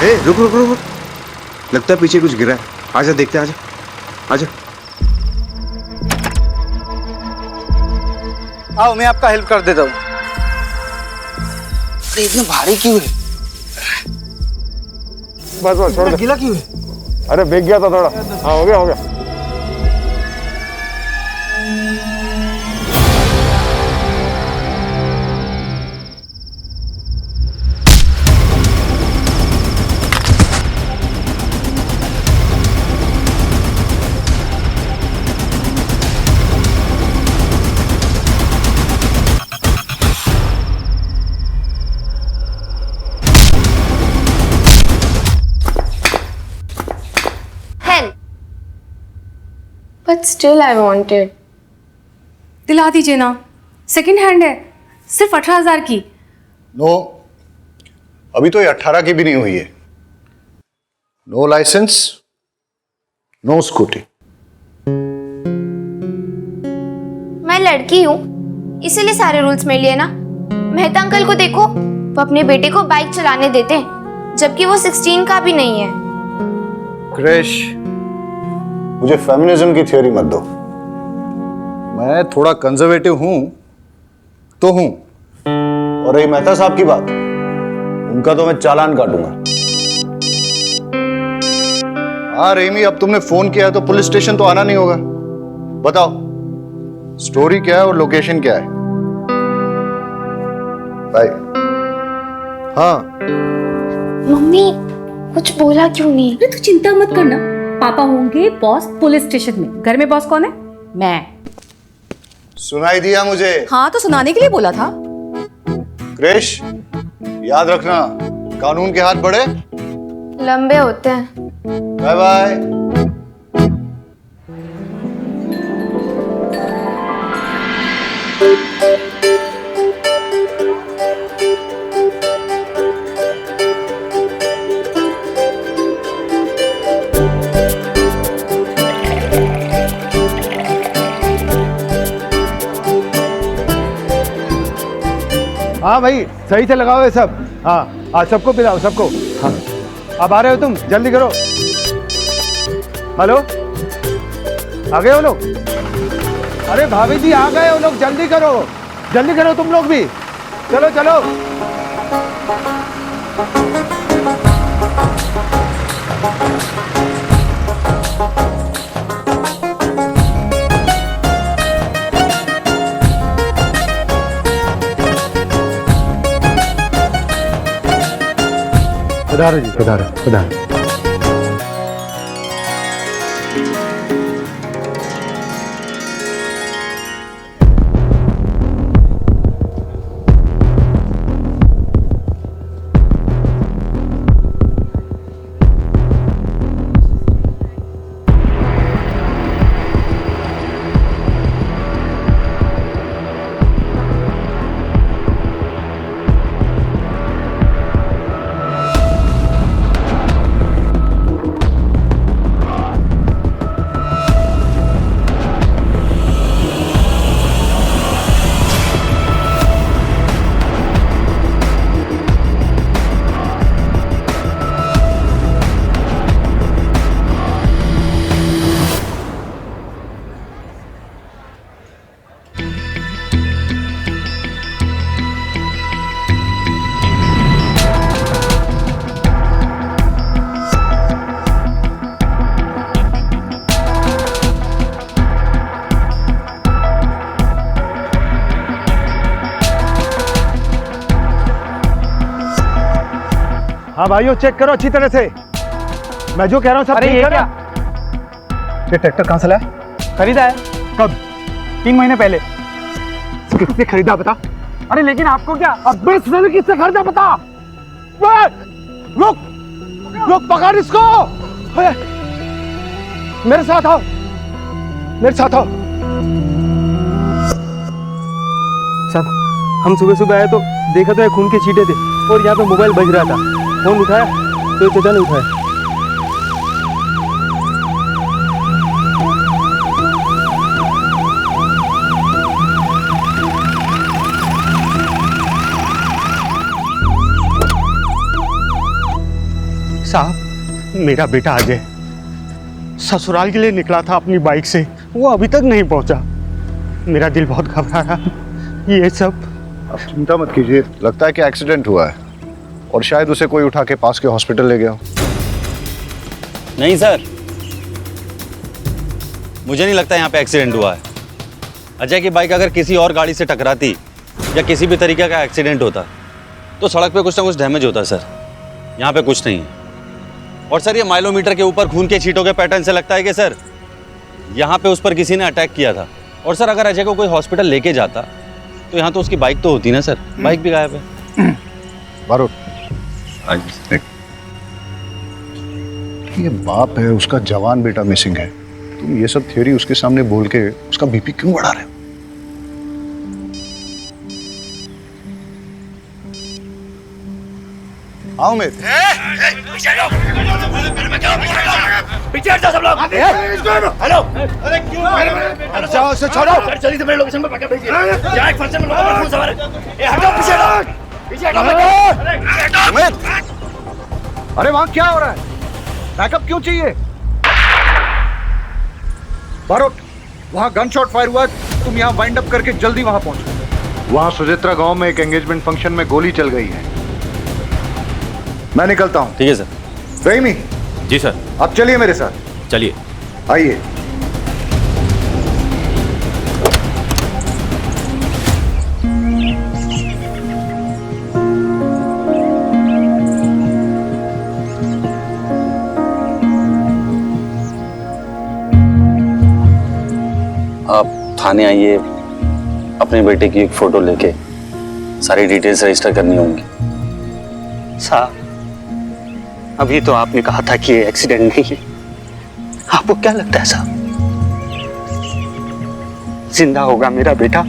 ए रुक रुक रुक रुक। लगता है पीछे कुछ गिरा है। आजा देखते हैं, आजा आजा। आओ मैं आपका हेल्प कर देता हूँ। अरे इतना भारी क्यों है? बस बस छोड़ दे। गीला क्यों है? अरे भीग गया था थोड़ा। हाँ हो गया हो गया। But still I wanted. दिला दीजिए ना, सेकंड हैंड है, सिर्फ 18,000 की। नो, अभी तो ये 18 की भी नहीं हुई है। No license, no scooty. मैं लड़की हूँ, इसीलिए सारे रूल्स में लिए ना। मेहता अंकल को देखो, वो अपने बेटे को बाइक चलाने देते हैं, जबकि वो 16 का भी नहीं है। क्रिश, मुझे फेमिनिज्म की थ्योरी मत दो। मैं थोड़ा कंजर्वेटिव हूं तो हूं, और रही मेहता साहब की बात, उनका तो मैं चालान काटूंगा। हाँ रेमी, अब तुमने फोन किया है तो पुलिस स्टेशन तो आना नहीं होगा। बताओ स्टोरी क्या है और लोकेशन क्या है? बाय। हाँ मम्मी कुछ बोला क्यों नहीं? अरे तू चिंता मत करना, पापा होंगे बॉस पुलिस स्टेशन में। घर में बॉस कौन है? मैं। सुनाई दिया मुझे। हाँ तो सुनाने के लिए बोला था। क्रिश, याद रखना कानून के हाथ बड़े लंबे होते हैं। Bye bye. हाँ भाई सही से लगाओ ये सब। हाँ आज सबको पिलाओ सबको। हाँ अब आ रहे हो तुम, जल्दी करो। हेलो, आ गए हो लोग? अरे भाभी जी आ गए हो लोग, जल्दी करो तुम लोग भी। चलो चलो। पधारो जी, पधारो पधारो। हाँ भाइयों चेक करो अच्छी तरह से, मैं जो कह रहा हूँ सब ठीक है ना? ये ट्रैक्टर कहाँ से लाया? खरीदा है। कब? 3 महीने पहले। किससे खरीदा बता? अरे लेकिन आपको क्या? अब साले किससे खरीदा बता? रुक रुक, पकड़ इसको। मेरे साथ आओ, मेरे साथ आओ। साहब हम सुबह सुबह आए तो देखा तो ये खून के छींटे थे और यहाँ पे मोबाइल बज रहा था। फोन उठाया तो चाचा ने उठाया। मेरा बेटा अजय ससुराल के लिए निकला था अपनी बाइक से, वो अभी तक नहीं पहुंचा। मेरा दिल बहुत घबरा रहा। ये सब आप चिंता मत कीजिए, लगता है कि एक्सीडेंट हुआ है और शायद उसे कोई उठा के पास के हॉस्पिटल ले गया हो। नहीं सर, मुझे नहीं लगता यहाँ पे एक्सीडेंट हुआ है। अजय की बाइक अगर किसी और गाड़ी से टकराती या किसी भी तरीके का एक्सीडेंट होता तो सड़क पे कुछ ना कुछ डैमेज होता सर। यहाँ पे कुछ नहीं है। और सर, ये माइलोमीटर के ऊपर खून के छींटों के पैटर्न से लगता है कि सर यहाँ पे उस पर किसी ने अटैक किया था। और सर, अगर अजय को कोई हॉस्पिटल लेके जाता तो यहाँ तो उसकी बाइक तो होती ना सर। बाइक भी गायब है। बारूद, ये बाप है, उसका जवान बेटा मिसिंग है, तुम ये सब थ्योरी उसके सामने बोल के उसका बीपी क्यों बढ़ा रहे हो? आओ मेरे पीछे हट जाओ सब लोग। हेलो, अरे क्यों? जाओ उसे छोड़ो। सर जल्दी से मेरे लोकेशन पे पकड़ भेजिए। यहाँ एक फंक्शन में लोगों का खून सवार है। ए हटो, पीछे हटो, पीछे हटो। अरे हटो। अरे वहां क्या हो रहा है? बैकअप क्यों चाहिए? बारूद, वहां गन शॉट फायर हुआ, तुम यहाँ वाइंड अप करके जल्दी वहां पहुंचो। वहां सुजित्रा गांव में एक एंगेजमेंट फंक्शन में गोली चल गई है। मैं निकलता हूँ। ठीक है सर। रहीमी। जी सर। आप चलिए मेरे साथ। चलिए। आइए। आप थाने आइए, अपने बेटे की एक फोटो लेके सारी डिटेल्स रजिस्टर करनी होंगी। साहब, अभी तो आपने कहा था कि ये एक्सीडेंट नहीं है। आपको क्या लगता है साहब, जिंदा होगा मेरा बेटा?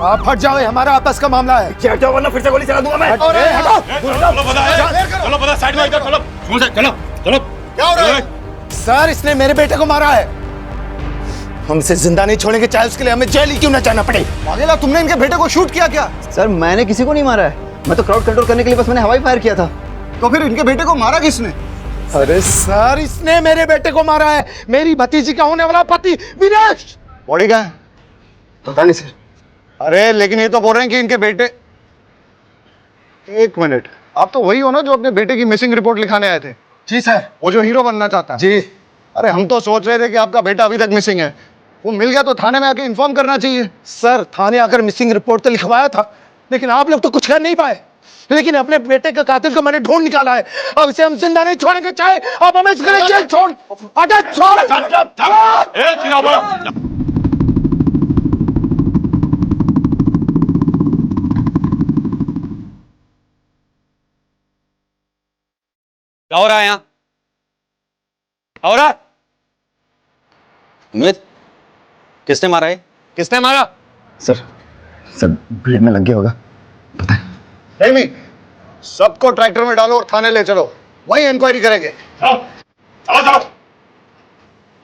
आप हट जाओ, ये हमारा आपस का मामला है। पीछे हटो वरना फिर से गोली चला दूंगा मैं। अरे हटो। चलो पता साइड में इधर चलो। चलो चलो। क्या हो रहा है? सर, इसने मेरे बेटे को मारा है। हम इसे जिंदा नहीं छोड़ेंगे, चाहे उसके लिए हमें जेल ही क्यों ना जाना पड़े। पागला, तुमने इनके बेटे को शूट किया क्या? सर, मैंने किसी को नहीं मारा है। मैं तो क्राउड कंट्रोल करने के लिए बस मैंने हवाई फायर किया था। तो फिर इनके बेटे को मारा किसने? अरे सर, इसने मेरे बेटे को मारा है। मेरी भतीजी का होने वाला पति विनेश। बॉडी कहाँ है? पता नहीं सर। अरे लेकिन ये तो बोल रहे हैं कि इनके बेटे। एक मिनट, आप तो वही हो ना जो अपने बेटे की मिसिंग रिपोर्ट लिखाने आए थे? जी सर। वो जो हीरो बनना चाहता है? जी। अरे हम तो सोच रहे थे कि आपका बेटा अभी तक मिसिंग है। वो मिल गया तो थाने में आके इन्फॉर्म करना चाहिए। सर, थाने आकर मिसिंग रिपोर्ट तो लिखवाया था, लेकिन आप लोग तो कुछ कर नहीं पाए। लेकिन अपने बेटे का कातिल को मैंने ढूंढ निकाला है। अब इसे हम जिंदा नहीं छोड़ेंगे, चाहे आप हमें इसके जेल छोड़। हटा, छोड़। क्या हो रहा है यहाँ? क्या हो रहा है? अमित, किसने मारा है? किसने मारा? सर ब्लेड में लग गया होगा। नहीं, सबको ट्रैक्टर में डालो और थाने ले चलो, वहीं इंक्वायरी करेंगे। चलो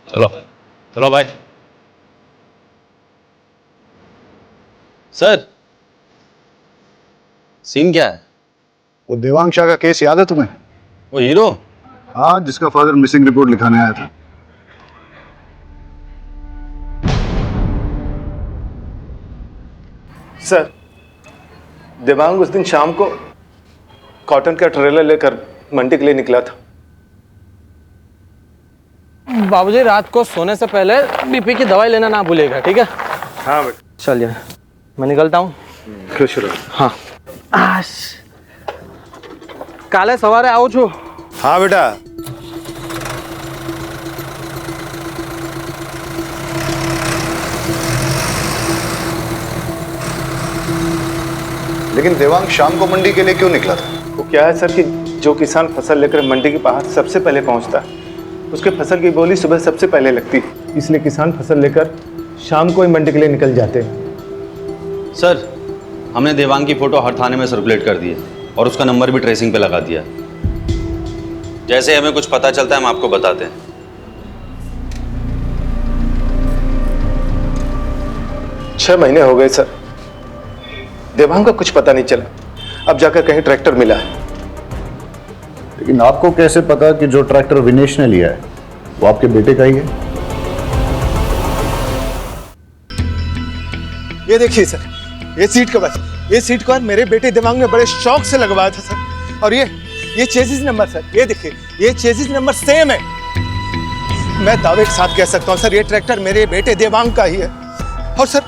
चलो चलो भाई। सर, सीन क्या है? वो देवांग शाह का केस याद है तुम्हें? वो हीरो? हाँ, जिसका फादर मिसिंग रिपोर्ट लिखाने आया था। सर, देवांग उस दिन शाम को कॉटन का ट्रेलर लेकर मंडी के लिए निकला था। बाबूजी, रात को सोने से पहले बीपी की दवाई लेना ना भूलेगा, ठीक है? हाँ बेटा। चलिए, मैं निकलता हूँ। खुश रहो। हाँ। काले सवारे आऊँ छू। हाँ बेटा। लेकिन देवांग शाम को मंडी के लिए क्यों निकला था? वो क्या है सर कि जो किसान फसल लेकर मंडी के बाहर सबसे पहले पहुंचता है, उसके फसल की बोली सुबह सबसे पहले लगती है, इसलिए किसान फसल लेकर शाम को ही मंडी के लिए निकल जाते हैं। सर, हमने देवांग की फोटो हर थाने में सर्कुलेट कर दी है। और उसका नंबर भी ट्रेसिंग पे लगा दिया। जैसे हमें कुछ पता चलता है हम आपको बताते हैं। छह महीने हो गए सर, देवांग का कुछ पता नहीं चला। अब जाकर कहीं ट्रैक्टर मिला है। लेकिन आपको कैसे पता कि जो ट्रैक्टर विनेश ने लिया है वो आपके बेटे का ही है? ये देखिए सर, ये सीट कवर, ये सीट कवर मेरे बेटे देवांग ने बड़े शौक से लगवाया था सर। और ये चेसिस नंबर सर, ये देखिए, ये चेसिस नंबर सेम है। मैं दावे के साथ कह सकता हूं सर, ये ट्रैक्टर मेरे बेटे देवांग का ही है। और सर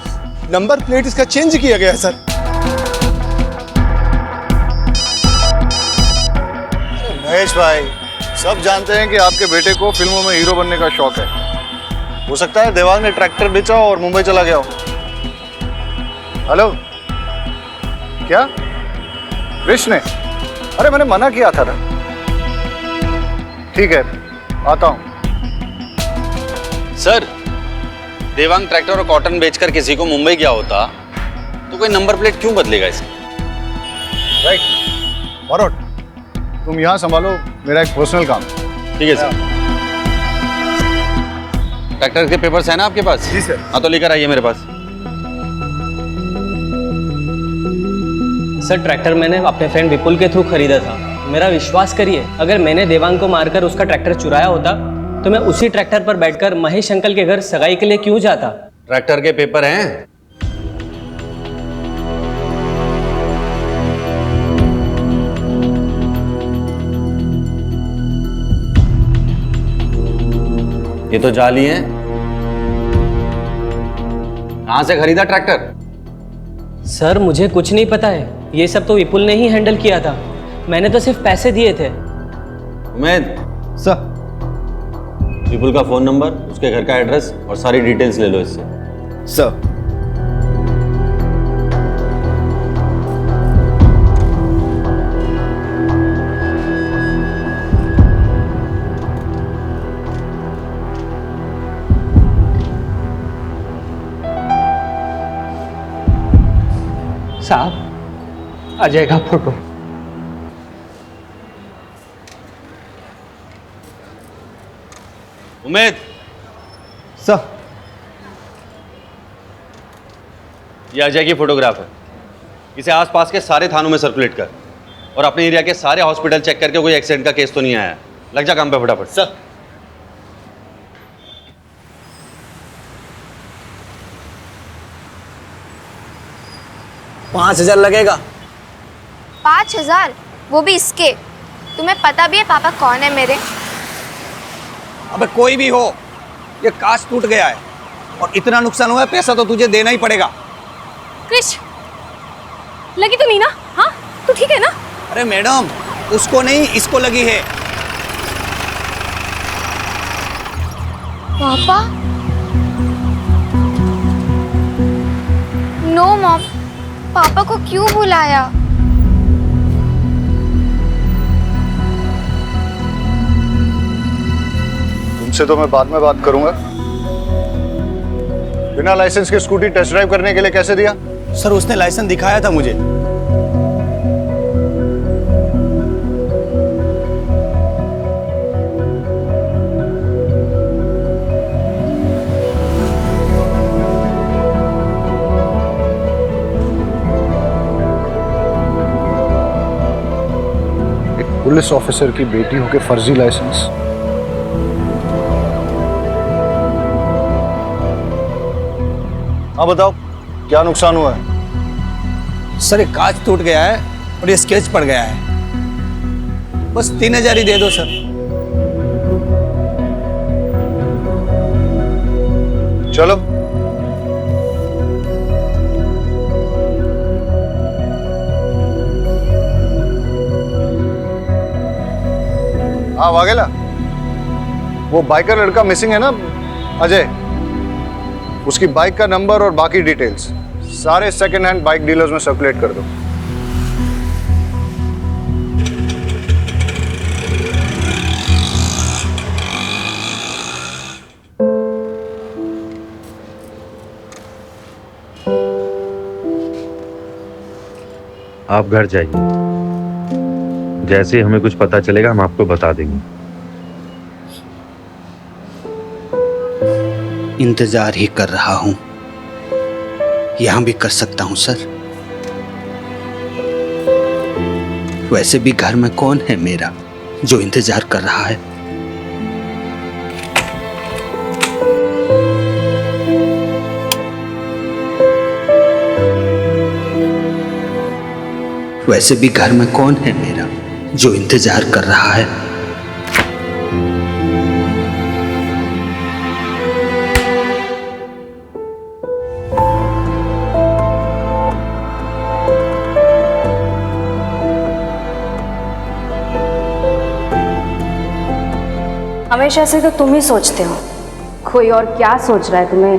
नंबर प्लेट इसका चेंज किया गया है सर। महेश भाई, सब जानते हैं कि आपके बेटे को फिल्मों में हीरो बनने का शौक है। हो सकता है देवांग ने ट्रैक्टर बेचा और मुंबई चला गया हो। हेलो, क्या कृष्ण ने? अरे मैंने मना किया था ना। ठीक है, आता हूं। सर, देवांग ट्रैक्टर और कॉटन बेचकर किसी को मुंबई गया होता तो कोई नंबर प्लेट क्यों बदलेगा इसकी? राइट, बरोट, तुम यहां संभालो, मेरा एक पर्सनल काम। ठीक है सर। ट्रैक्टर के पेपर्स है ना आपके पास? जी सर। हाँ तो लेकर आइए मेरे पास। सर ट्रैक्टर मैंने अपने फ्रेंड विपुल के थ्रू खरीदा था। मेरा विश्वास करिए, अगर मैंने देवांग को मारकर उसका ट्रैक्टर चुराया होता तो मैं उसी ट्रैक्टर पर बैठकर महेश अंकल के घर सगाई के लिए क्यों जाता? ट्रैक्टर के पेपर हैं? ये तो जाली हैं। कहां से खरीदा ट्रैक्टर? सर मुझे कुछ नहीं पता है, ये सब तो विपुल ने ही हैंडल किया था। मैंने तो सिर्फ पैसे दिए थे। उमेद सर। विपुल का फोन नंबर, उसके घर का एड्रेस और सारी डिटेल्स ले लो इससे। सर। साहब, अजय का फोटो। उमेद, सर। ये अजय की फोटोग्राफ है। इसे आसपास के सारे थानों में सर्कुलेट कर और अपने एरिया के सारे हॉस्पिटल चेक करके कोई एक्सीडेंट का केस तो नहीं आया। लग जा काम पे फटाफट। सर। $5,000 लगेगा। 5,000? वो भी इसके? तुम्हें पता भी है पापा कौन है मेरे? अबे कोई भी हो, ये कांच टूट गया है और इतना नुकसान हुआ है, पैसा तो तुझे देना ही पड़ेगा। क्रिश, लगी तो नहीं ना? हाँ, तू ठीक है ना? अरे मैडम, उसको नहीं, इसको लगी है। पापा? नो मॉम, पापा को क्यों बुलाया? तुमसे तो मैं बाद में बात करूंगा। बिना लाइसेंस के स्कूटी टेस्ट ड्राइव करने के लिए कैसे दिया? सर उसने लाइसेंस दिखाया था मुझे। एक पुलिस ऑफिसर की बेटी होके फर्जी लाइसेंस। हाँ बताओ, क्या नुकसान हुआ है? सर एक कांच टूट गया है और ये स्केच पड़ गया है। बस 3,000 ही दे दो सर। चलो। हाँ वाघेला, वो बाइकर लड़का मिसिंग है ना, अजय, उसकी बाइक का नंबर और बाकी डिटेल्स सारे सेकंड हैंड बाइक डीलर्स में सर्कुलेट कर दो। आप घर जाइए, जैसे ही हमें कुछ पता चलेगा हम आपको बता देंगे। इंतजार ही कर रहा हूं, यहां भी कर सकता हूं सर। वैसे भी घर में कौन है मेरा जो इंतजार कर रहा है? वैसे भी घर में कौन है मेरा जो इंतजार कर रहा है? हमेशा से तो तुम ही सोचते हो, कोई और क्या सोच रहा है तुम्हें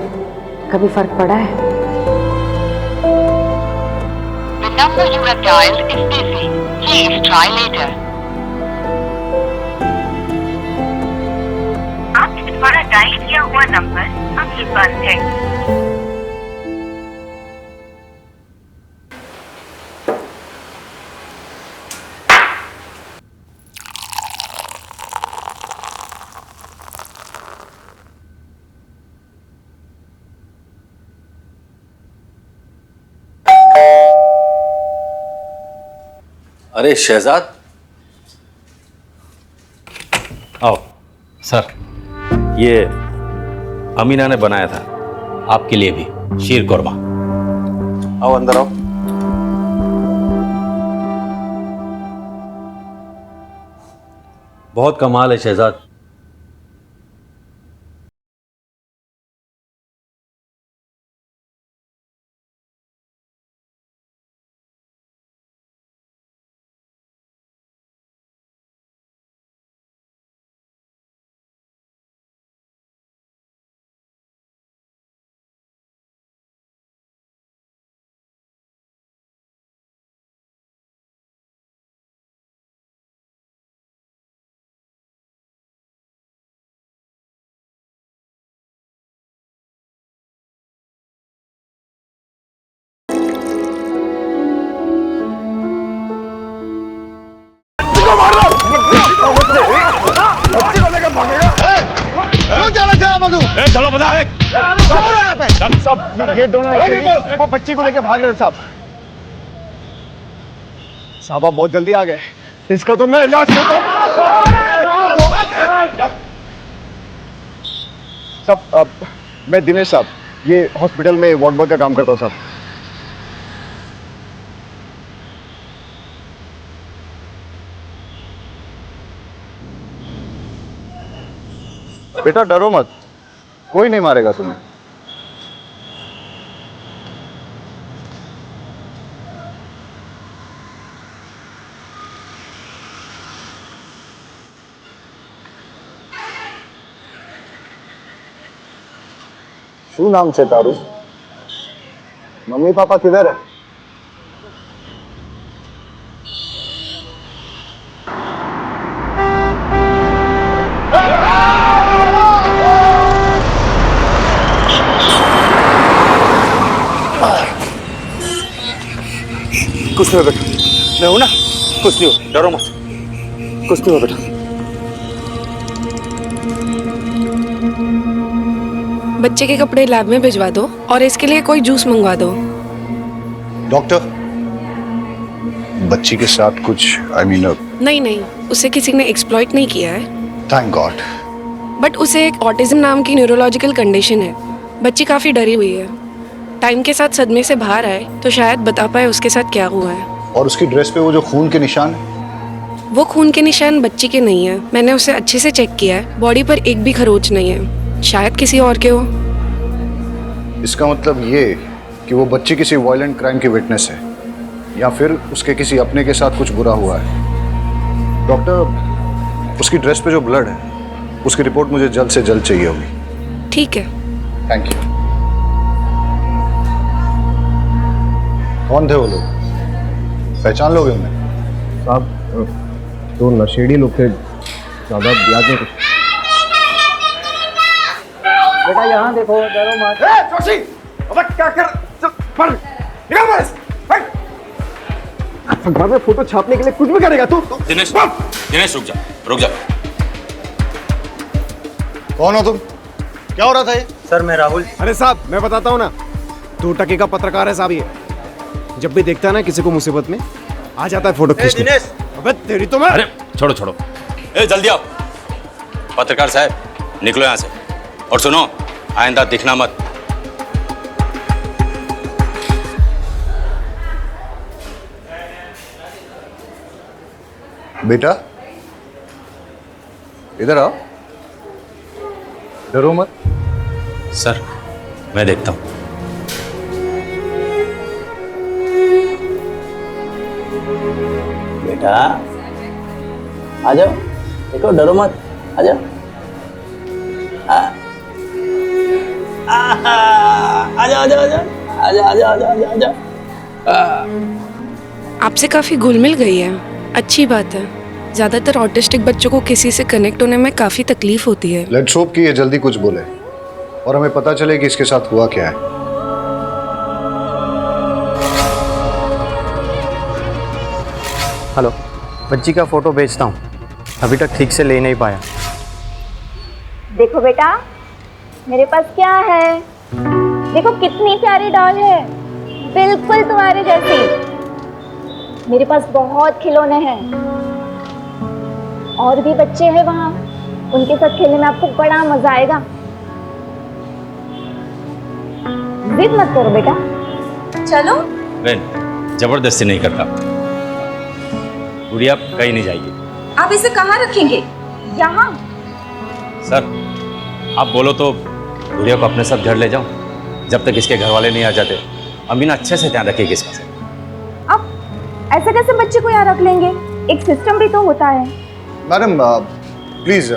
कभी फर्क पड़ा है? The number you have dialed is busy. Please try later. आपके द्वारा डायल किया हुआ नंबर अभी बंद है। अरे शहजाद, आओ। सर, ये अमीना ने बनाया था आपके लिए भी शीर कोरमा। आओ अंदर आओ। बहुत कमाल है शहजाद। चलो बता साहब, ये दोनों वो बच्ची को लेके भाग रहे साहब। साहब आप बहुत जल्दी आ गए, इसका तो मैं इलाज करता हूँ। साहब मैं दिनेश साहब, ये हॉस्पिटल में वार्ड बॉय का काम करता हूँ साहब। बेटा डरो मत, कोई नहीं मारेगा तुम्हें। શું નામ છે તારું? મમ્મી પાપા કિધર है? कुछ नहीं हो बेटा, मैं हूं ना, कुछ नहीं हो, डरो मत, कुछ नहीं हो बेटा। बच्चे के कपड़े लैब में भिजवा दो और इसके लिए कोई जूस मंगवा दो। डॉक्टर, बच्ची के साथ कुछ नहीं नहीं, उसे किसी ने एक्सप्लॉइट नहीं किया है। Thank God. बट उसे एक ऑटिज्म नाम की न्यूरोलॉजिकल कंडीशन है। बच्ची काफी डरी हुई है। टाइम के साथ सदमे से बाहर आए तो शायद बता पाए उसके साथ क्या हुआ है। और उसकी ड्रेस पे वो जो खून के निशान है? वो खून के निशान बच्ची के नहीं है। मैंने उसे अच्छे से चेक किया है, बॉडी पर एक भी खरोच नहीं है। शायद किसी और के हो। इसका मतलब ये कि वो बच्ची किसी वायलेंट क्राइम की विटनेस है, या फिर उसके किसी अपने के साथ कुछ बुरा हुआ है। डॉक्टर, उसकी ड्रेस पे जो ब्लड है उसकी रिपोर्ट मुझे जल्द से जल्द चाहिए होगी। ठीक है। Thank you. कौन थे वो लोग, पहचान लोगे उन्हें? साहब तो नशेड़ी लोग थे, ज़्यादा याद नहीं कुछ। बेटा यहाँ देखो, डरो मत। जोशी, अब क्या कर? चल, पढ़, निकल बस, हट। अखबार में फोटो छापने के लिए कुछ भी करेगा तू। दिनेश, दिनेश रुक जा, रुक जा। कौन हो तुम? क्या हो रहा था ये? सर मैं राहुल। अरे साहब मैं बताता हूँ ना, 2 टके का पत्रकार है साहब ये। जब भी देखता है ना किसी को मुसीबत में, आ जाता है फोटो खींचने। दिनेश, अबे तेरी तो मैं। अरे छोड़ो छोड़ो, ए जल्दी आओ। पत्रकार साहब निकलो यहाँ से, और सुनो आइंदा दिखना मत। बेटा इधर आओ, डरो मत। सर मैं देखता हूँ। बेटा आ जाओ, देखो डरो मत, आ जाओ। आ जाओ आ जाओ आ जाओ आ जाओ आ जाओ आ जाओ। आपसे काफ़ी घुल मिल गई है, अच्छी बात है। ज़्यादातर ऑटिस्टिक बच्चों को किसी से कनेक्ट होने में काफ़ी तकलीफ होती है। लेट्स होप कि ये जल्दी कुछ बोले और हमें पता चले कि इसके साथ हुआ क्या है। हेलो, बच्ची का फोटो भेजता हूँ, अभी तक ठीक से ले नहीं पाया। देखो बेटा, मेरे पास क्या है, देखो कितनी प्यारी डॉल है, बिल्कुल तुम्हारे जैसी। मेरे पास बहुत खिलौने हैं, और भी बच्चे हैं वहाँ, उनके साथ खेलने में आपको बड़ा मजा आएगा। जिद मत करो बेटा, चलो। बहन जबरदस्ती नहीं करता, गुड़िया कहीं नहीं जाएगी। आप इसे कहाँ रखेंगे? यहाँ। सर आप बोलो तो गुड़िया को अपने साथ घर ले जाऊं, जब तक इसके घर वाले नहीं आ जाते। अम्मी ना अच्छे से ध्यान रखेगी इसका। सर अब ऐसे कैसे बच्चे को यहाँ रख लेंगे, एक सिस्टम भी तो होता है। मैडम प्लीज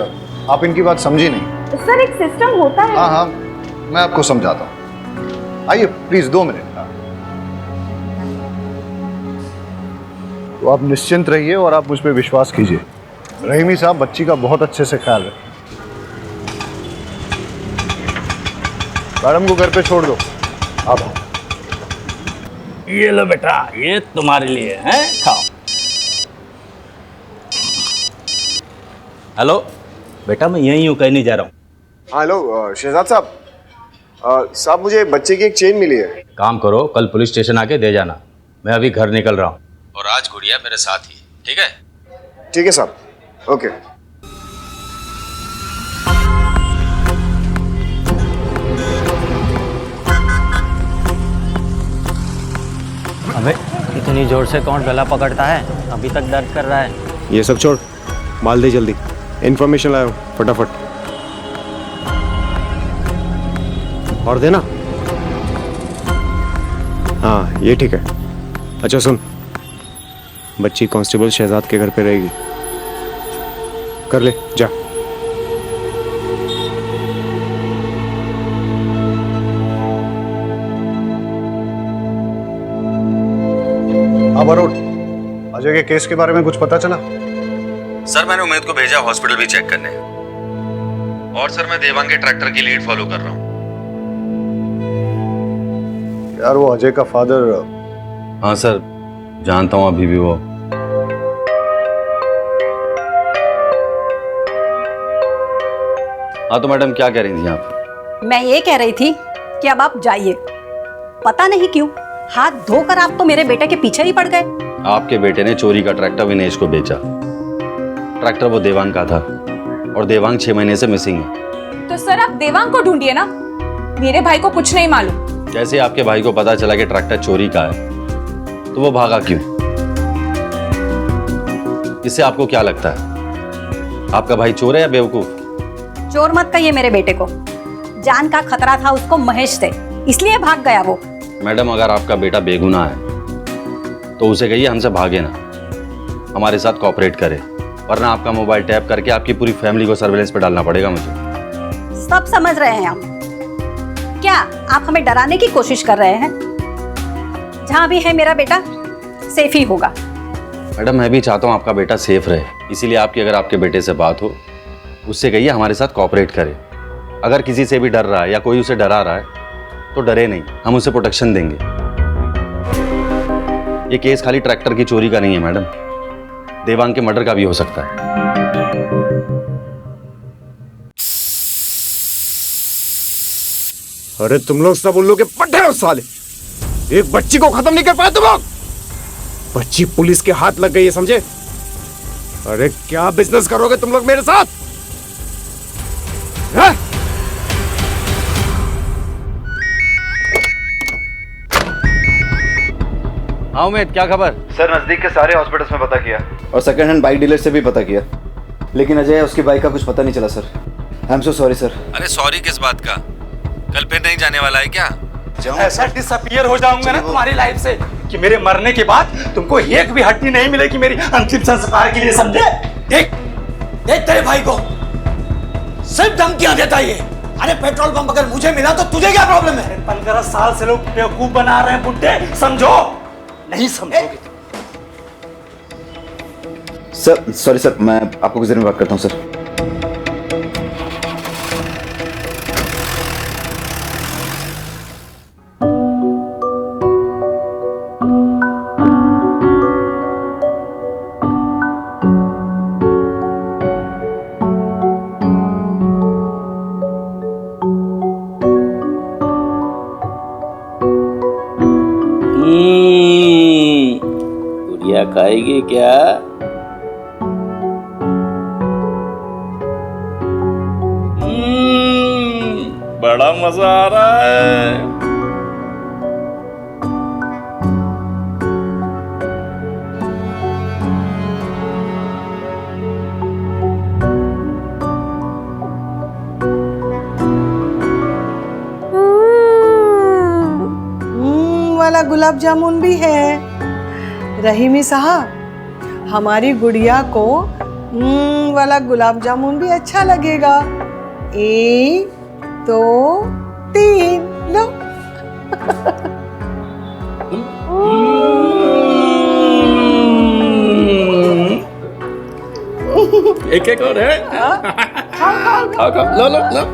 आप इनकी बात समझी नहीं। सर एक सिस्टम होता है। हाँ हाँ मैं आपको समझाता हूँ, आइए प्लीज 2 मिनट। तो आप निश्चिंत रहिए और आप मुझ पर विश्वास कीजिए। रहीमी साहब बच्ची का बहुत अच्छे से ख्याल रखें। मैडम को घर पे छोड़ दो, आप ये लो बेटा, ये तुम्हारे लिए है, खाओ। हेलो बेटा, मैं यहीं हूँ, कहीं नहीं जा रहा हूँ। हेलो शहजाद साहब, साहब मुझे बच्चे की एक चेन मिली है। काम करो, कल पुलिस स्टेशन आके दे जाना। मैं अभी घर निकल रहा हूँ, और आज गुड़िया मेरे साथ ही, ठीक है? ठीक है साहब, ओके। अबे इतनी जोर से कौन गला पकड़ता है, अभी तक दर्द कर रहा है। ये सब छोड़, माल दे जल्दी, इन्फॉर्मेशन लाओ फटाफट। और देना। हाँ ये ठीक है। अच्छा सुन, बच्ची कांस्टेबल शहजाद के घर पे रहेगी, कर ले जा। अब अरुण, अजय के केस के बारे में कुछ पता चला? सर मैंने उमेद को भेजा हॉस्पिटल भी चेक करने, और सर मैं देवांग के ट्रैक्टर की लीड फॉलो कर रहा हूँ। यार वो अजय का फादर। हाँ सर जानता हूँ, अभी भी वो। हाँ तो मैडम क्या कह रही थी आप? मैं ये कह रही थी कि अब आप जाइए। पता नहीं क्यों हाथ धोकर आप तो मेरे बेटे के पीछे ही पड़ गए। आपके बेटे ने चोरी का ट्रैक्टर विनेश को बेचा। ट्रैक्टर वो देवांग का था, और देवांग 6 महीने से मिसिंग है। तो सर आप देवांग को ढूंढिए ना, मेरे भाई को कुछ नहीं मालूम। जैसे आपके भाई को पता चला कि ट्रैक्टर चोरी का है, तो वो भागा क्यों? इससे आपको क्या लगता है, आपका भाई चोर है या बेवकूफ? चोर मत कहिए मेरे बेटे को, जान का खतरा था उसको महेश से, इसलिए भाग गया वो। मैडम अगर आपका बेटा बेगुनाह है तो उसे कहिए हमसे भागे ना, हमारे साथ कोऑपरेट करे, वरना आपका मोबाइल टैप करके आपकी पूरी फैमिली को सर्विलेंस पे डालना पड़ेगा मुझे। सब समझ रहे हैं हम, क्या आप हमें डराने की कोशिश कर रहे हैं? जहां भी है मेरा बेटा सेफ ही होगा। मैडम मैं भी चाहता हूँ आपका बेटा सेफ रहे, इसीलिए आपकी अगर आपके बेटे से बात हो, उससे कहिए हमारे साथ कोऑपरेट करे। अगर किसी से भी डर रहा है या कोई उसे डरा रहा है तो डरे नहीं, हम उसे प्रोटेक्शन देंगे। ये केस खाली ट्रैक्टर की चोरी का नहीं है मैडम, देवांग के मर्डर का भी हो सकता है। अरे तुम लोग सब उल्लू के पट्टे हो साले, एक बच्ची को खत्म नहीं कर पाए तुम लोग। बच्ची पुलिस के हाथ लग गई है, समझे? अरे क्या बिजनेस करोगे तुम लोग मेरे साथ? है? हाँ उमेद, क्या खबर? सर नजदीक के सारे हॉस्पिटल्स में पता किया और सेकंड हैंड बाइक डीलर से भी पता किया, लेकिन अजय उसकी बाइक का कुछ पता नहीं चला sir. I am so sorry sir. अरे सॉरी किस बात का? कल फिर नहीं जाने वाला है क्या? ऐसा डिसअपीयर हो जाऊंगा ना तुम्हारी लाइफ से कि मेरे मरने के बाद तुमको एक भी हड्डी नहीं मिलेगी मेरी अंतिम संस्कार के लिए, समझे? देख देख तेरे भाई को सिर्फ धमकियां देता ये। अरे पेट्रोल पंप अगर मुझे मिला तो तुझे क्या प्रॉब्लम है? 15 साल से लोग बेवकूफ बना रहे हैं बुड्ढे, समझो? नहीं समझोगे। सर सॉरी सर, मैं आपको कुछ देर में बात करता हूँ सर। गुड़िया खाएगी क्या? बड़ा मजा आ रहा है। वाला गुलाब जामुन भी है। रहीमी साहब, हमारी गुड़िया को वाला गुलाब जामुन भी अच्छा लगेगा। 1 2 3 लो। एक एक और है। खाओ खाओ, लो लो लो।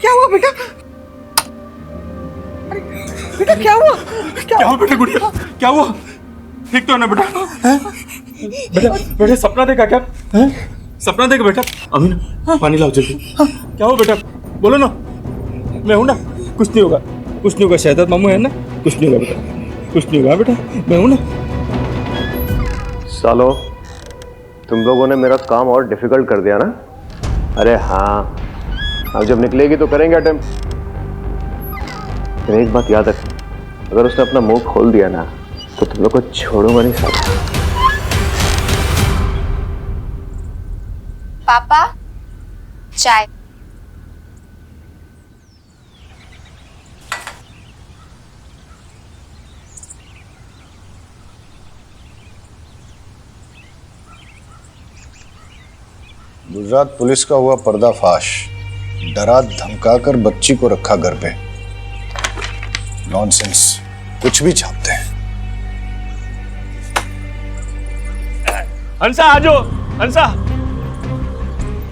क्या हुआ बेटा? अरे बेटा क्या हुआ? क्या हुआ बेटा? गुड़िया क्या हुआ? ठीक तो है ना बेटा? बेटा बेटा सपना देखा क्या? सपना देखा बेटा? अमीन पानी लाओ जल्दी। क्या हुआ बेटा? बोलो ना, मैं हूं ना, कुछ नहीं होगा, कुछ नहीं होगा। शहजाद मामू है ना, कुछ नहीं होगा बेटा, कुछ नहीं होगा बेटा, मैं हूं ना। सालो, तुम लोगों ने मेरा काम और डिफिकल्ट कर दिया ना? अरे हाँ, अब जब निकलेगी तो करेंगे अटेम्प्ट। लेकिन एक बात याद रख, अगर उसने अपना मुंह खोल दिया ना तो तुम लोग को छोड़ूंगा नहीं साला। पापा, चाय। गुजरात पुलिस का हुआ पर्दाफाश। डरा धमकाकर बच्ची को रखा घर पे। नॉनसेंस, कुछ भी छापते हैं। हंसा आजो, हंसा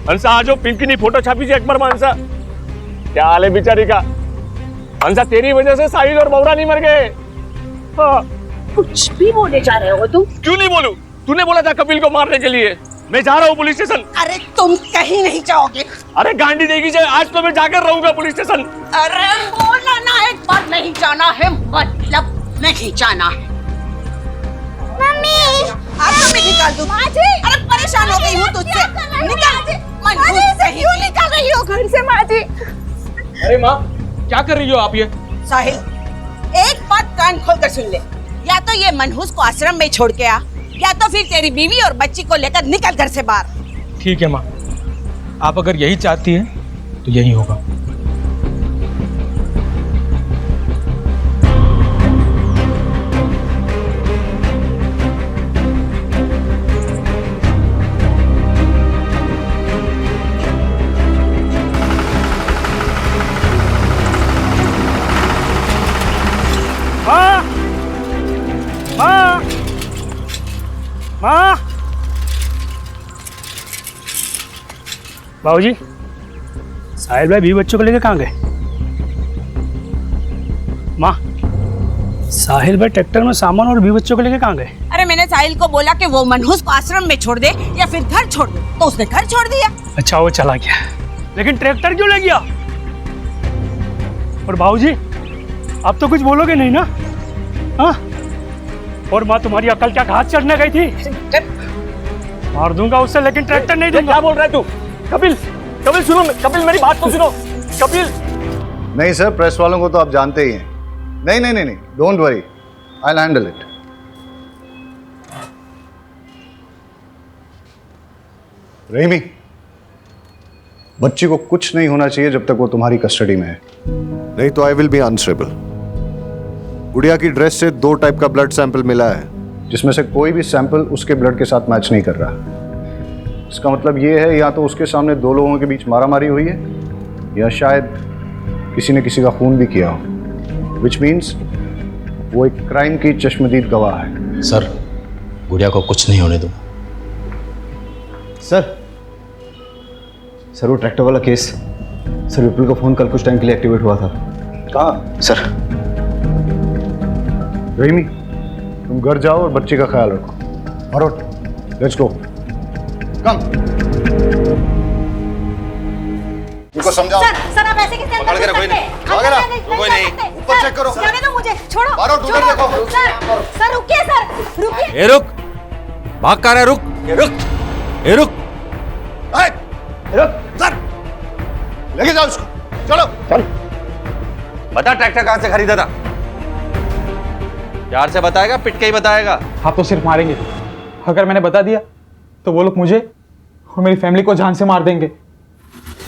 हंसा आजो, पिंकी फोटो छापी थी अकबर में। हंसा, क्या हाल है बेचारी का? हंसा, तेरी वजह से साहिल और बौरा नहीं मर गए। हाँ। कुछ भी बोले जा रहे हो तुम? क्यों नहीं बोलूं? तूने बोला था कपिल को मारने के लिए। मैं जा रहा हूँ पुलिस स्टेशन। अरे तुम कहीं नहीं जाओगे। अरे गांडी देगी जाए, आज तो मैं जाकर रहूंगा पुलिस स्टेशन। अरे बोला ना एक बार, नहीं जाना है मतलब नहीं जाना है। मम्मी, आपको मैं निकाल दूं। अरे परेशान हो गई हूँ तुझसे। निकाल। क्यों निकाल रही हो घर से माँ जी? अरे माँ, क्या कर रही हो आप ये? साहिल, एक बात कान खोल कर सुन ले। या तो ये मनहूस को आश्रम में छोड़ के आ, या तो फिर तेरी बीवी और बच्ची को लेकर निकल घर से बाहर। ठीक है माँ, आप अगर यही चाहती हैं तो यही होगा। माँ, बाबूजी, साहिल भाई 20 बच्चों को लेकर कहाँ गए? माँ, साहिल भाई ट्रैक्टर में सामान और 20 बच्चों को लेकर कहाँ गए? अरे मैंने साहिल को बोला कि वो मनहूस को आश्रम में छोड़ दे या फिर घर छोड़ दे, तो उसने घर छोड़ दिया। अच्छा, वो चला गया, लेकिन ट्रैक्टर क्यों ले गया? और बाबूजी, अब तो कुछ बोलोगे नहीं ना? हाँ? और माँ, तुम्हारी अकल क्या घास चढ़ने गई थी? मार दूंगा उससे, लेकिन ट्रैक्टर नहीं दूंगा। क्या बोल रहा है तू? कपिल, कपिल सुनो, कपिल मेरी बात तो सुनो, कपिल। नहीं सर, प्रेस वालों को तो आप जानते ही हैं। नहीं नहीं नहीं नहीं, don't worry, I will handle it. Rahimi, बच्ची को कुछ नहीं होना चाहिए जब तक वो तुम्हारी कस्टडी में है, नहीं तो आई विल बी अनस्टेबल। गुड़िया की ड्रेस से 2 टाइप का ब्लड सैंपल मिला है, जिसमें से कोई भी सैंपल उसके ब्लड के साथ मैच नहीं कर रहा। इसका मतलब ये है या तो उसके सामने 2 लोगों के बीच मारामारी हुई है या शायद किसी ने किसी का खून भी किया हो, विच मीन्स वो एक क्राइम की चश्मदीद गवाह है। सर, गुड़िया को कुछ नहीं होने दो। सर वो ट्रैक्टर वाला केस, सर विपुल का फोन कल कुछ टाइम के लिए एक्टिवेट हुआ था। कहाँ? सर रहीमी, तुम घर जाओ और बच्चे का ख्याल रखो। और लेट्स गो, कम। इनको समझाओ। सर आप ऐसे कैसे पकड़ के रखो इन्हें। कोई नहीं, ऊपर चेक करो। जाने दो मुझे, छोड़ो। मारो, उधर देखो। सर रुकिए, सर रुकिए। ए रुक, भाग कर रहा है, रुक, रुक, ए रुक, रुक, सर लेके जाओ उसको, चलो चल। बता ट्रैक्टर कहां से खरीदा था? प्यार से बताएगा, पिट के ही बताएगा? आप तो सिर्फ मारेंगे, अगर मैंने बता दिया तो वो लोग मुझे और मेरी फैमिली को जान से मार देंगे।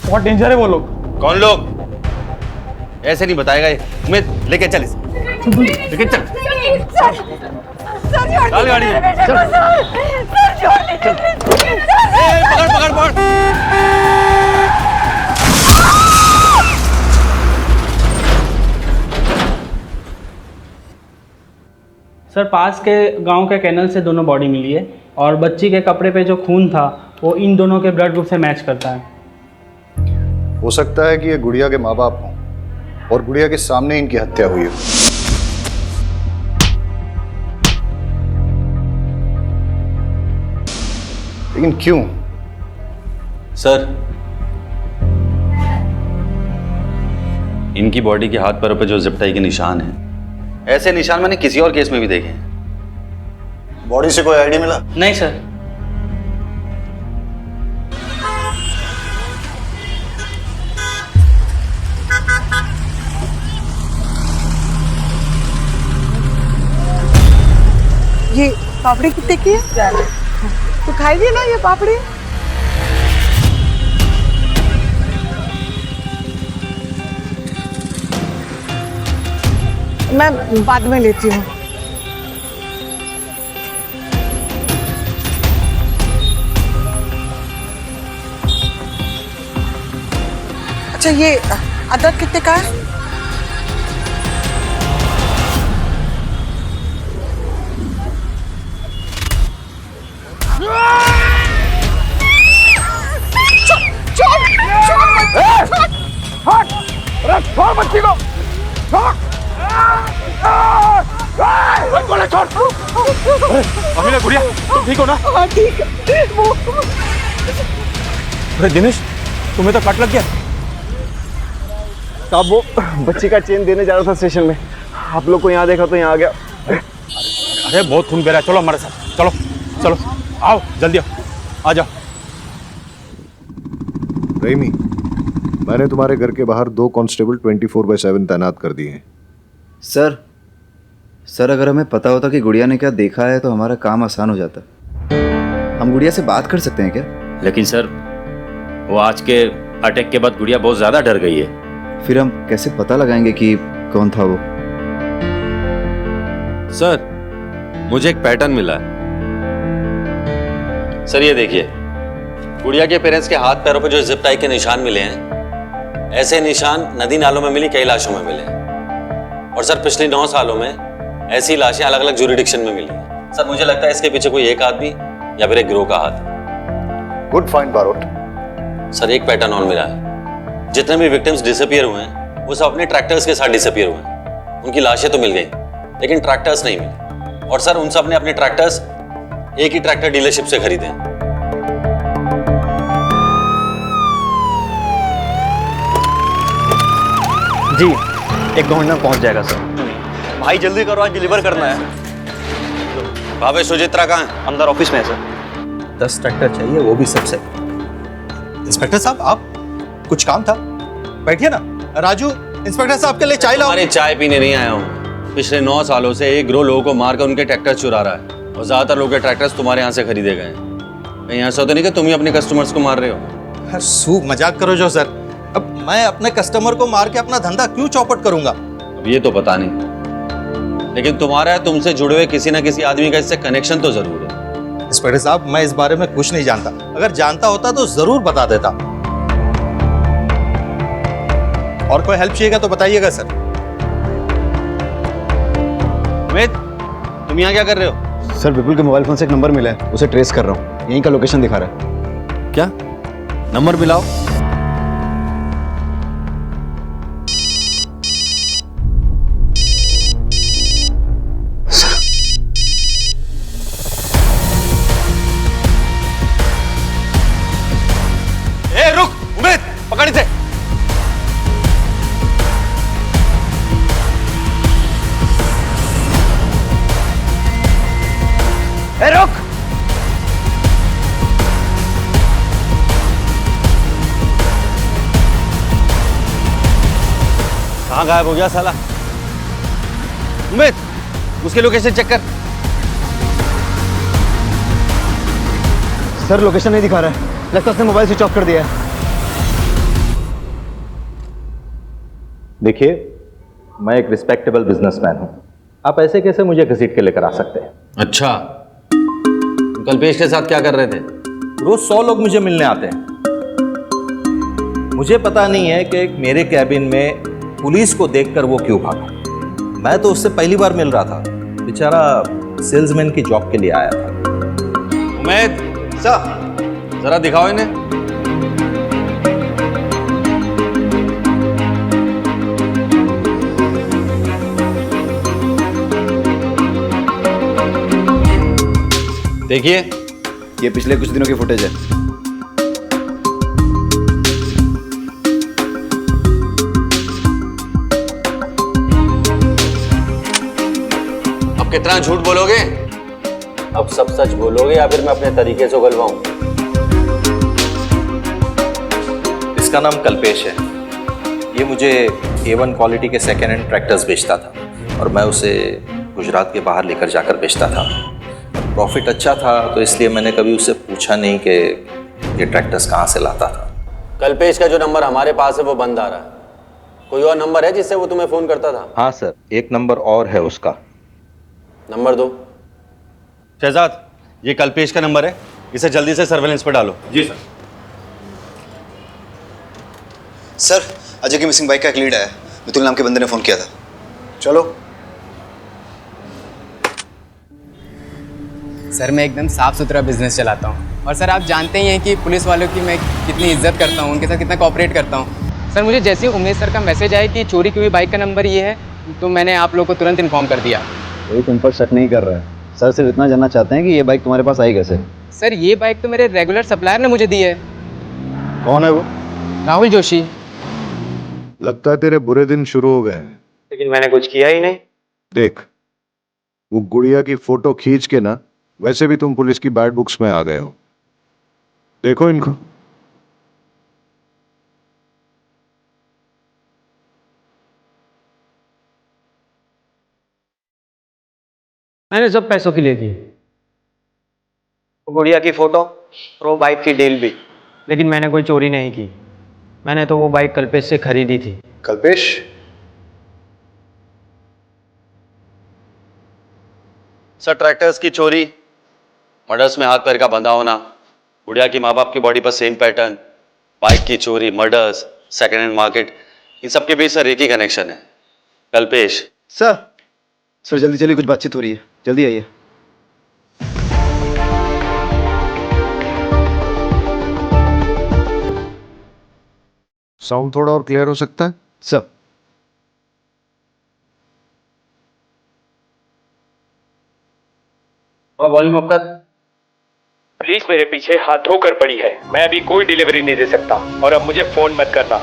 बहुत डेंजर है वो लोग। कौन लोग? ऐसे नहीं बताएगा ये। उमेद, लेके चल इसे, लेके चल। चल गाड़ी में, चल। पकड़ पकड़ पकड़। सर, पास के गांव के कैनल से दोनों बॉडी मिली है और बच्ची के कपड़े पे जो खून था वो इन दोनों के ब्लड ग्रुप से मैच करता है। हो सकता है कि ये गुड़िया के माँ बाप हों और गुड़िया के सामने इनकी हत्या हुई हो। लेकिन क्यों? सर, इनकी बॉडी के हाथ पैरों पे जो जिप टाई के निशान हैं, ऐसे निशान मैंने किसी और केस में भी देखे हैं। बॉडी से कोई आईडिया मिला? नहीं सर। ये पापड़ी कितने की है? तो खाएगी ना ये पापड़ी? मैं बाद में लेती हूँ। अच्छा, ये अदरक कितने का है? छोड़ बच्ची को, छोड़। छोड़। अमीना, गुड़िया, तुम ठीक हो ना? हाँ ठीक है। अरे दिनेश, तुम्हें तो कट लग गया। साहब, वो बच्ची का चेन देने जा रहा था स्टेशन में, आप लोग को यहाँ देखा तो यहाँ आ गया। अरे बहुत खून बह रहा है, चलो हमारे साथ, चलो चलो, आओ जल्दी आओ, आ जाओ। रहीमी, मैंने तुम्हारे घर के बाहर 2 कांस्टेबल 24/7 तैनात कर दिए हैं। सर अगर हमें पता होता कि गुड़िया ने क्या देखा है तो हमारा काम आसान हो जाता। हम गुड़िया से बात कर सकते हैं क्या? लेकिन सर, वो आज के अटैक के बाद गुड़िया बहुत ज्यादा डर गई है। फिर हम कैसे पता लगाएंगे कि कौन था वो? सर, मुझे एक पैटर्न मिला है। सर ये देखिए, गुड़िया के पेरेंट्स के हाथ पैरों पे जो जिप टाई के निशान मिले हैं, ऐसे निशान नदी नालों में मिली कई लाशों में मिले हैं। और सर, पिछले 9 सालों में ऐसी लाशें अलग अलग ज्यूरिडिक्शन में मिली हैं। सर मुझे लगता है इसके पीछे कोई एक आदमी या फिर एक गिरोह का हाथ है। Good find Barot. सर एक पैटर्न और मिला है, जितने भी विक्टिम्स डिसअपियर हुए हैं वो सब अपने ट्रैक्टर्स के साथ डिसअपियर हुए हैं। उनकी लाशें तो मिल गई लेकिन ट्रैक्टर्स नहीं मिले, और सर उन सब ने अपने ट्रैक्टर्स एक ही ट्रैक्टर डीलरशिप से खरीदे हैं। जी 1-2 घंटे में पहुंच जाएगा सर। भाई जल्दी करो, आज डिलीवर करना है। भावे सुचित्रा कहाँ है? अंदर ऑफिस में है सर। 10 ट्रैक्टर चाहिए, वो भी सबसे। इंस्पेक्टर साहब आप, कुछ काम था? बैठिए ना। राजू, इंस्पेक्टर साहब के लिए चाय लाओ। अरे चाय पीने नहीं आया हूँ। पिछले 9 सालों से एक गिरोह लोगों को मारकर उनके ट्रैक्टर चुरा रहा है, और ज्यादातर लोगों के ट्रैक्टर्स तुम्हारे यहाँ से खरीदे गए हैं। कहीं ऐसा तो नहीं कि तुम ही अपने कस्टमर्स को मार रहे हो? सू मजाक करो जो सर। अब मैं अपने कस्टमर को मार के अपना धंधा क्यों चौपट करूंगा? अब ये तो पता नहीं, लेकिन तुम्हारा तुमसे जुड़े हुए किसी ना किसी आदमी का इससे कनेक्शन तो जरूर है। इंस्पेक्टर साहब मैं इस बारे में कुछ नहीं जानता, अगर जानता होता तो जरूर बता देता। और कोई हेल्प चाहिएगा तो बताइएगा सर। अमित, तुम यहाँ क्या कर रहे हो? सर विपुल के मोबाइल फोन से एक नंबर मिला है, उसे ट्रेस कर रहा हूँ। यहीं का लोकेशन दिखा रहा है। क्या नंबर मिलाओ? ए रुक, उमेद पकड़ इसे। ए रुक। कहाँ गायब हो गया साला? उमेद उसकी लोकेशन चेक कर। सर लोकेशन नहीं दिखा रहा है, लगता है उसने मोबाइल स्विच ऑफ कर दिया है। देखिए, मैं एक रिस्पेक्टेबल बिजनेसमैन हूं, आप ऐसे कैसे मुझे घसीट के लेकर आ सकते हैं? अच्छा, कल्पेश के साथ क्या कर रहे थे? रोज 100 लोग मुझे मिलने आते हैं। मुझे पता नहीं है कि मेरे कैबिन में पुलिस को देखकर वो क्यों भागा। मैं तो उससे पहली बार मिल रहा था, बेचारा सेल्समैन की जॉब के लिए आया था। उमेद सर जरा दिखाओ इन्हें। देखिए ये पिछले कुछ दिनों की फुटेज है। अब कितना झूठ बोलोगे? अब सब सच बोलोगे या फिर मैं अपने तरीके से उगलवाऊं? इसका नाम कल्पेश है। ये मुझे A1 क्वालिटी के सेकेंड हैंड ट्रैक्टर्स बेचता था, और मैं उसे गुजरात के बाहर लेकर जाकर बेचता था। प्रॉफिट अच्छा था तो इसलिए मैंने कभी उससे पूछा नहीं कि ये ट्रैक्टर्स कहाँ से लाता था। कल्पेश का जो नंबर हमारे पास है वो बंद आ रहा है। कोई और नंबर है जिससे वो तुम्हें फोन करता था? हाँ सर, एक नंबर और है उसका। नंबर दो। शहजाद, ये कल्पेश का नंबर है, इसे जल्दी से सर्वेलेंस पर डालो। जी सर। सर अजय की मिसिंग बाइक का एक लीड है, मितुल नाम के बंदे ने फोन किया था। चलो। सर मैं एकदम साफ सुथरा बिजनेस चलाता हूँ, और सर आप जानते ही हैं कि पुलिस वालों की मैं कितनी इज्जत करता हूँ, उनके साथ कितना कोऑपरेट करता हूँ। सर मुझे जैसे ही उमेश सर का मैसेज आया कि चोरी की हुई बाइक का नंबर ये है, तो मैंने आप लोगों को तुरंत इन्फॉर्म कर दिया। कोई तुम पर शक नहीं कर रहा है, सर सिर्फ इतना जानना चाहते हैं कि ये बाइक तुम्हारे पास आई कैसे। सर ये बाइक तो मेरे रेगुलर सप्लायर ने मुझे दी है। कौन है वो? राहुल जोशी। लगता है तेरे बुरे दिन शुरू हो गए हैं। लेकिन मैंने कुछ किया ही नहीं। देख, वो गुड़िया की फोटो खींच के ना, वैसे भी तुम पुलिस की बैड बुक्स में आ गए हो। देखो इनको। मैंने सब पैसों के लिए दी, गुड़िया की फोटो और वो बाइक की डील भी, लेकिन मैंने कोई चोरी नहीं की। मैंने तो वो बाइक कल्पेश से खरीदी थी। कल्पेश? सर ट्रैक्टर्स की चोरी, मर्डर्स में हाथ पैर का बंधा होना, गुड़िया की माँ बाप की बॉडी पर सेम पैटर्न, बाइक की चोरी, मर्डर्स, सेकेंड हैंड मार्केट, इन सबके बीच सर एक ही कनेक्शन है, कल्पेश। सर जल्दी चलिए, कुछ बातचीत हो रही है, जल्दी आइए। साउंड थोड़ा और क्लियर हो सकता है सर। वॉल्यूम अप कर। पुलिस मेरे पीछे हाथ धोकर पड़ी है, मैं अभी कोई डिलीवरी नहीं दे सकता और अब मुझे फोन मत करना।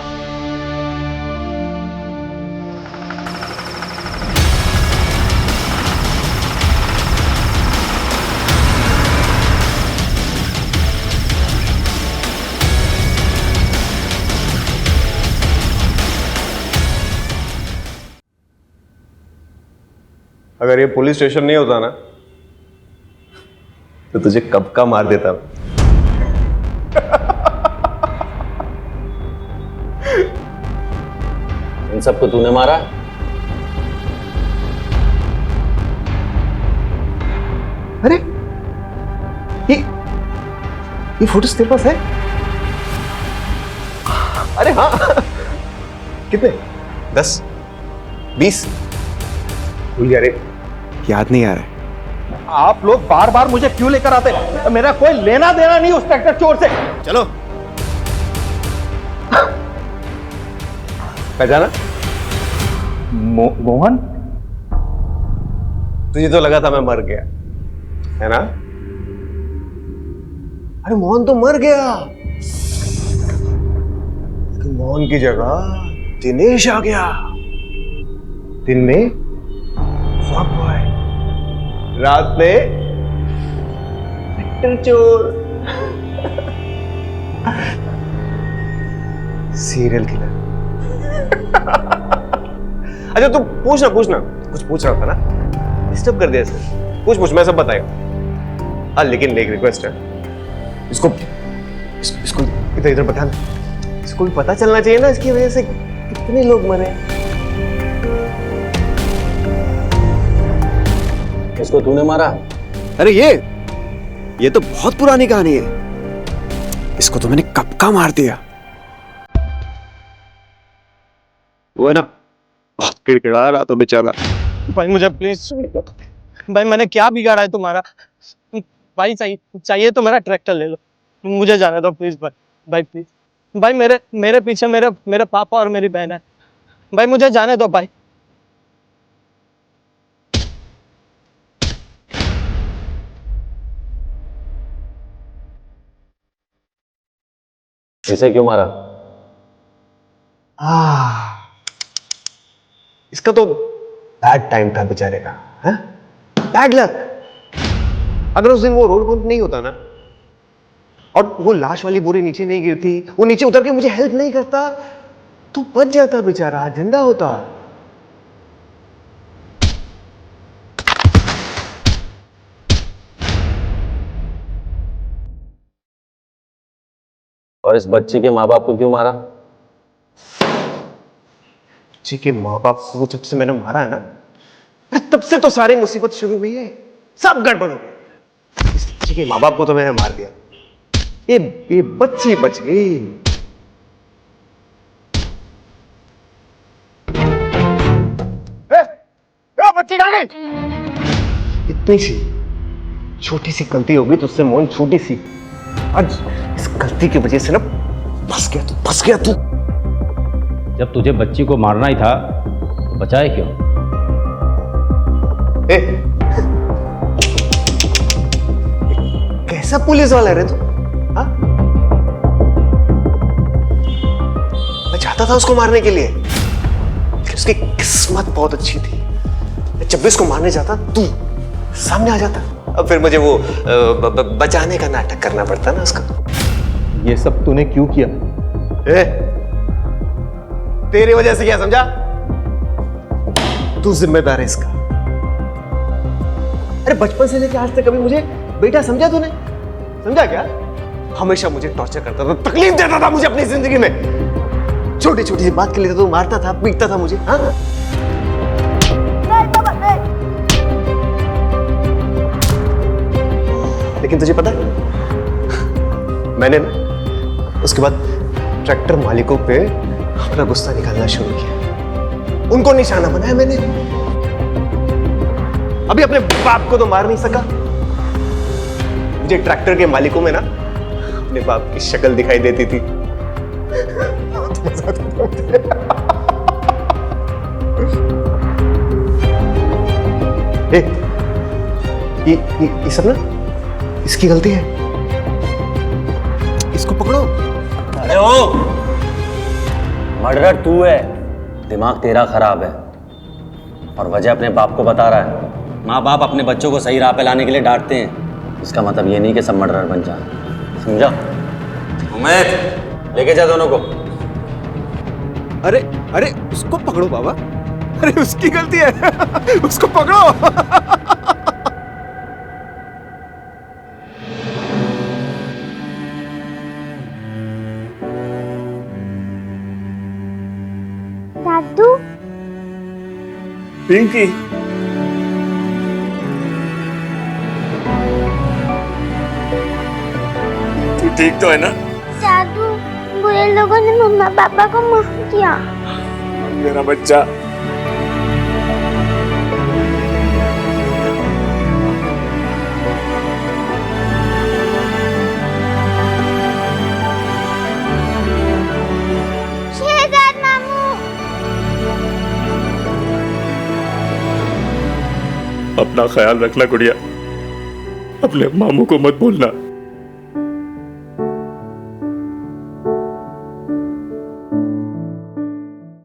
अगर ये पुलिस स्टेशन नहीं होता ना तो तुझे कब का मार देता। इन सबको तूने मारा? अरे ये फोटोज तेरे पास है? अरे हाँ। कितने? 10 20? भूल गया रे, याद नहीं आ रहा है। आप लोग बार बार मुझे क्यों लेकर आते हैं? मेरा कोई लेना देना नहीं उस ट्रैक्टर चोर से। चलो। पहचाना? मोहन? तुझे तो लगा था मैं मर गया, है ना? अरे मोहन तो मर गया, लेकिन मोहन की जगह दिनेश आ गया। दिन में फॉग बॉय, रात में ट्रैक्टर चोर, सीरियल किलर। अच्छा तू पूछना कुछ पूछ रहा था ना, डिस्टर्ब कर दिया सर। पूछ मैं सब बताएगा। हाँ लेकिन एक रिक्वेस्ट है, इसको इधर बताना, इसको भी पता चलना चाहिए ना इसकी वजह से कितने लोग मरे। इसको तूने मारा? अरे ये तो बहुत पुरानी कहानी है, इसको तो मैंने कब का मार दिया। वो है ना बहुत किड़किड़ा रहा तो बेचारा। भाई मुझे प्लीज, भाई मैंने क्या बिगाड़ा है तुम्हारा? भाई चाहिए तो मेरा ट्रैक्टर ले लो, मुझे जाने दो प्लीज भाई प्लीज। भाई मेरे पीछे मेरे पापा और मेरी बहन है, भाई मुझे जाने दो भाई। इसे क्यों मारा? इसका तो बैड टाइम था बेचारे का, है? Bad luck. अगर उस दिन वो रोड बंद नहीं होता ना और वो लाश वाली बोरी नीचे नहीं गिरती, वो नीचे उतर के मुझे हेल्प नहीं करता, तो बच जाता बेचारा, जिंदा होता। और इस बच्चे के माँ बाप को क्यों मारा? बच्चे के माँ बाप को जब से मैंने मारा है ना, तब से तो सारी मुसीबत शुरू हुई है, सब गड़बड़ हो गया। इस बच्चे के माँ बाप को तो मैंने मार दिया, ये बच्ची बच गई। बच्ची कहाँ गई? इतनी सी छोटी सी गलती होगी तो उससे मोहन छोटी सी, आज इस गलती की वजह से ना फंस गया तू। जब तुझे बच्ची को मारना ही था तो बचाए क्यों? कैसा पुलिस वाला रे तू? हाँ? मैं चाहता था उसको मारने के लिए, लेकिन उसकी किस्मत बहुत अच्छी थी। जब भी उसको मारने जाता तू सामने आ जाता, अब फिर मुझे वो बचाने का नाटक करना पड़ता ना उसका। ये सब तूने क्यों किया? तेरी वजह से, क्या समझा? तू जिम्मेदार है इसका। अरे बचपन से लेकर आज तक कभी मुझे बेटा समझा तूने? समझा क्या? हमेशा मुझे टॉर्चर करता था, तकलीफ देता था मुझे अपनी जिंदगी में। छोटी छोटी सी बात के लिए तो तू मारता था, पीटता था मुझे। हाँ? लेकिन तुझे पता है, मैंने ना उसके बाद ट्रैक्टर मालिकों पे अपना गुस्सा निकालना शुरू किया, उनको निशाना बनाया मैंने। अभी अपने बाप को तो मार नहीं सका, मुझे ट्रैक्टर के मालिकों में ना अपने बाप की शक्ल दिखाई देती थी। मत करो मुझे। ये सब ना इसकी गलती है, इसको पकड़ो। अरे ओ मर्डरर तू है, दिमाग तेरा खराब है और वजह अपने बाप को बता रहा है। माँ बाप अपने बच्चों को सही राह पे लाने के लिए डांटते हैं, इसका मतलब ये नहीं कि सब मर्डरर बन जाए, समझा? उमेद लेके जा दोनों को। अरे अरे उसको पकड़ो बाबा, अरे उसकी गलती है, उसको पकड़ो। दादू पिंकी तू ठीक तो है ना? दादू बुरे लोगों ने मम्मा पापा को माफ किया। मेरा बच्चा शहजाद मामू। अपना ख्याल रखना गुड़िया, अपने मामू को मत भूलना।